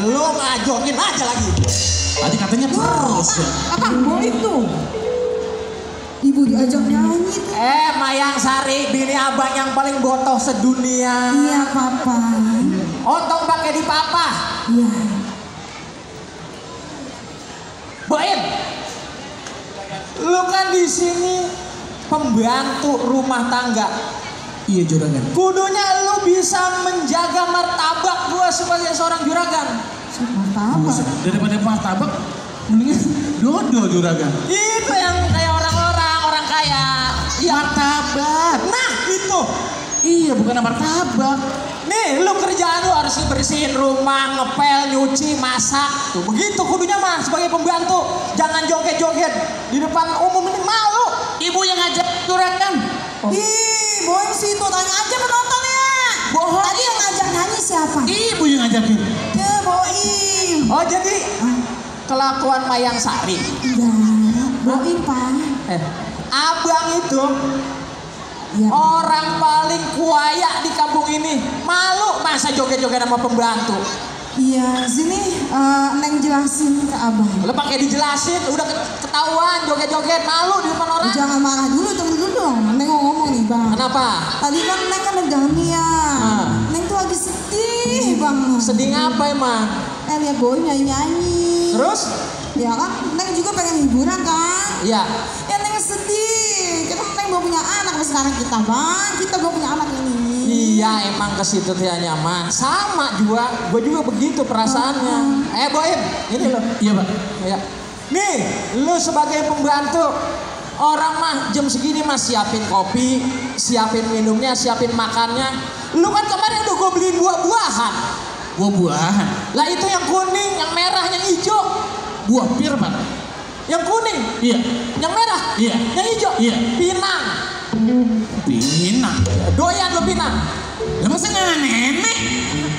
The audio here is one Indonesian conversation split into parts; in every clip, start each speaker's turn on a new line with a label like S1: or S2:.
S1: Lu ngajokin aja lagi.
S2: Tadi katanya terus ya.
S3: Akang Boy itu. Ibu diajak nyanyi.
S1: Mayang Sari, bini abang yang paling botoh sedunia.
S3: Iya papa.
S1: Ontong pakai di papa.
S3: Iya.
S1: Boim, lu kan di sini pembantu rumah tangga.
S2: Iya juragan.
S1: Kudunya lu bisa menjaga martabak gua sebagai seorang juragan.
S3: Martabak.
S2: Daripada martabak, mendingan dodol juragan.
S1: Itu yang kayak orang kaya.
S2: Iya. Martabak.
S1: Nah itu.
S2: Iya bukan martabak.
S1: Nih lu kerjaan lu harus bersihin rumah, ngepel, nyuci, masak. Tuh begitu kudunya mah sebagai pembantu. Jangan joget-joget di depan umum, ini malu.
S2: Ibu yang ngajak juragan.
S3: Ih, Boy sih itu tanya aja penontonnya.
S2: Bohong.
S3: Tadi yang ngajak nyanyi siapa?
S2: Ibu yang ngajakin.
S3: Ya Boim.
S1: Oh jadi kelakuan Mayang Sari.
S3: Enggak, Boim pak.
S1: Abang itu
S3: Ya.
S1: orang paling kuaya di kampung ini. Malu masa joget-joget sama pembantu.
S3: Iya, sini Neng jelasin ke abang.
S1: Lu pakai dijelasin, udah ketahuan joget-joget, malu di depan orang.
S3: Jangan marah dulu, tunggu dulu dong. Neng mau ngomong nih bang.
S1: Kenapa?
S3: Tadi kan Neng kan udah ya. Neng tuh lagi sedih banget.
S1: Sedih apa emang?
S3: Lihat Boy nyanyi-nyanyi.
S1: Terus?
S3: Ya kan, Neng juga pengen hiburan kan?
S1: Iya.
S3: Ya Neng sedih. Kita Neng belum punya anak, sekarang kita bang. Kita belum punya anak ini.
S1: Iya emang ke situ dia nyaman. Sama juga, gue juga begitu perasaannya. Boim, ini loh.
S2: Iya pak.
S1: Ya. Nih, lu sebagai pembantu, orang mah jam segini mah siapin kopi, siapin minumnya, siapin makannya. Lu kan kemarin udah gue beliin buah-buahan.
S2: Buah-buahan.
S1: Lah itu yang kuning, yang merah, yang hijau.
S2: Buah pir pak.
S1: Yang kuning,
S2: Iya.
S1: yang merah,
S2: Iya.
S1: yang hijau,
S2: Iya.
S1: pinang.
S2: Pinang.
S1: Doyan lu pinang.
S2: Lah masa nggak nenek?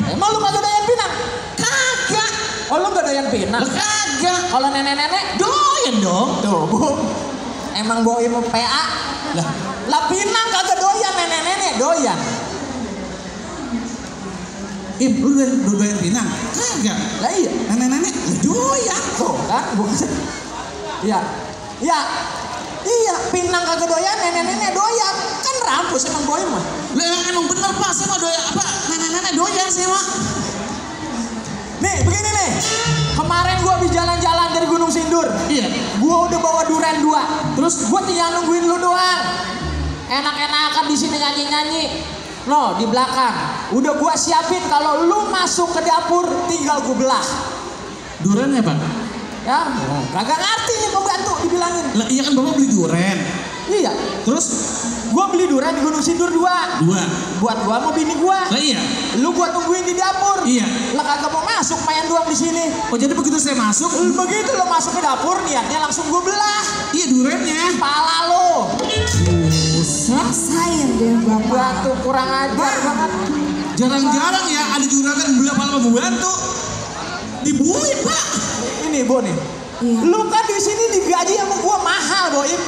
S1: Emang lu kagak doyan pinang?
S2: Kagak.
S1: Oh lu gak doyan pinang?
S2: Lah kagak.
S1: Kalau nenek-nenek?
S2: Doyan dong.
S1: Tuh, Bu. Emang Boim PA? Lah pinang kagak doyan, nenek-nenek doyan.
S2: Lu doyan pinang? Kagak.
S1: Lah iya.
S2: Nenek-nenek doyan.
S1: Tuh kan, bukan. Iya. Iya. Iya, pinang kagak doyan, nenek-nenek doyan. Kan rampus emang Boim mah.
S2: Lah emang bener pak, saya mah doyan apa? Nenek-nenek doyan saya mah.
S1: Nih, begini nih. Kemarin gua habis jalan-jalan dari Gunung Sindur.
S2: Iya.
S1: Gua udah bawa duren 2. Terus gua tinggal nungguin lu doang. Enak-enakan di sini nyanyi-nyanyi. No, di belakang. Udah gua siapin kalau lu masuk ke dapur tinggal gua belah.
S2: Durennya pak?
S1: Ya, kagak ngerti nih pembantu dibilangin.
S2: Lah iya kan bapak beli duren.
S1: Iya.
S2: Terus
S1: Gua beli duren di Gunung Sindur 2. Buat gua mau bini gua.
S2: Lah iya.
S1: Lu gua tungguin di dapur.
S2: Iya.
S1: Lah kagak mau masuk, main doang di sini.
S2: Oh jadi begitu saya masuk?
S1: Begitu lo masuk ke dapur, niatnya langsung gua belah.
S2: Iya durennya.
S1: Pala lo.
S3: Rasain deh bapak.
S1: Bantu kurang ajar banget.
S2: Jarang-jarang ya ada juragan beli apa pembantu. Dibuin pak.
S1: Ini Bo nih.
S3: Iya.
S1: Lu kan di sini digaji sama gua mahal, Boim.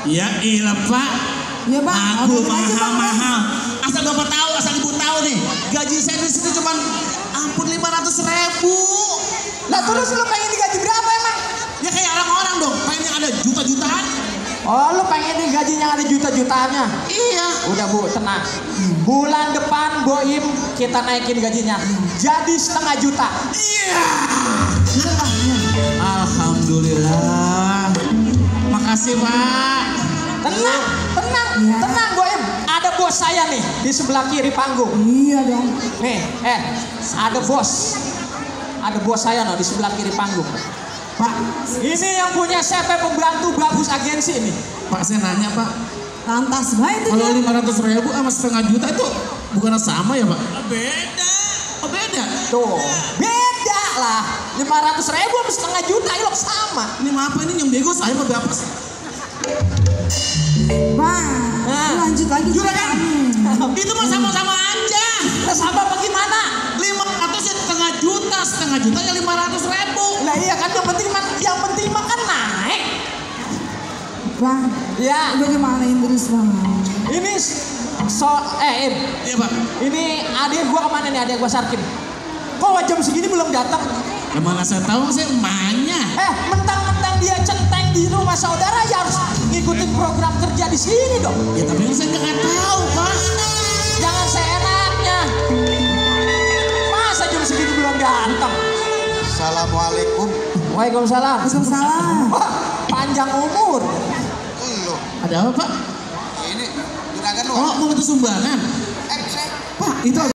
S2: Ya iya pak.
S3: Ya bang.
S2: Aku
S3: omongan aja, Bang.
S2: mahal-mahal. Asal bapak tahu, asal ibu tahu nih. Gaji saya di sini cuma ampun 500.000.
S1: Lah terus lu pengen digaji berapa emang?
S2: Ya kayak orang-orang dong, pengen yang ada juta-jutaan.
S1: Oh lu pengen digajinya ada juta-jutaannya?
S2: Iya.
S1: Udah Bu, tenang. Bulan depan Boim kita naikin gajinya. Jadi 1,5 juta.
S2: Iya. Alhamdulillah. Makasih pak.
S1: Tenang, tenang,
S3: Ya.
S1: tenang Boim. Ada bos saya nih di sebelah kiri panggung.
S3: Iya dong.
S1: Nih, ada bos. Ada bos saya di sebelah kiri panggung.
S3: Pak,
S1: Ini yang punya CP pembantu bagus agensi nih.
S2: Pak saya nanya pak,
S3: lantas baik itu
S2: kalau
S3: dia.
S2: 500.000 sama 1,5 juta itu bukan sama ya pak? Beda. Oh beda.
S1: Tuh, beda lah. 500.000 sama 1,5 juta ilok sama.
S2: Ini maaf ini yang bego saya apa bapak?
S3: Bang,
S1: Nah.
S3: lanjut lagi.
S1: Juragan.
S2: Itu mah sama-sama aja.
S1: Lah sama bagaimana?
S2: 500 ya 1,5 juta, 1,5 juta ya 500.000.
S1: Lah iya kan yang penting mah kan naik.
S3: Bang,
S1: Ya,
S3: udah dimarahin terus bang.
S1: ini Im.
S2: Iya Pak.
S1: Ini adik gua kemana nih, adik gua Sarkin? Kok jam segini belum datang?
S2: Mana saya tahu saya emaknya.
S1: Mentang-mentang dia centeng di rumah saudara ya harus ngikutin program kerja di sini dong.
S2: Ya tapi kan saya nggak tahu Pak.
S1: Jangan seenaknya. Masa jam segini belum datang?
S4: Assalamualaikum.
S1: Waalaikumsalam.
S3: Waalaikumsalam.
S1: Wah, panjang umur.
S4: Lo,
S2: Ada apa Pak?
S4: ini juragan lu.
S2: Oh mau minta sumbangan.
S4: Saya
S2: Pak itu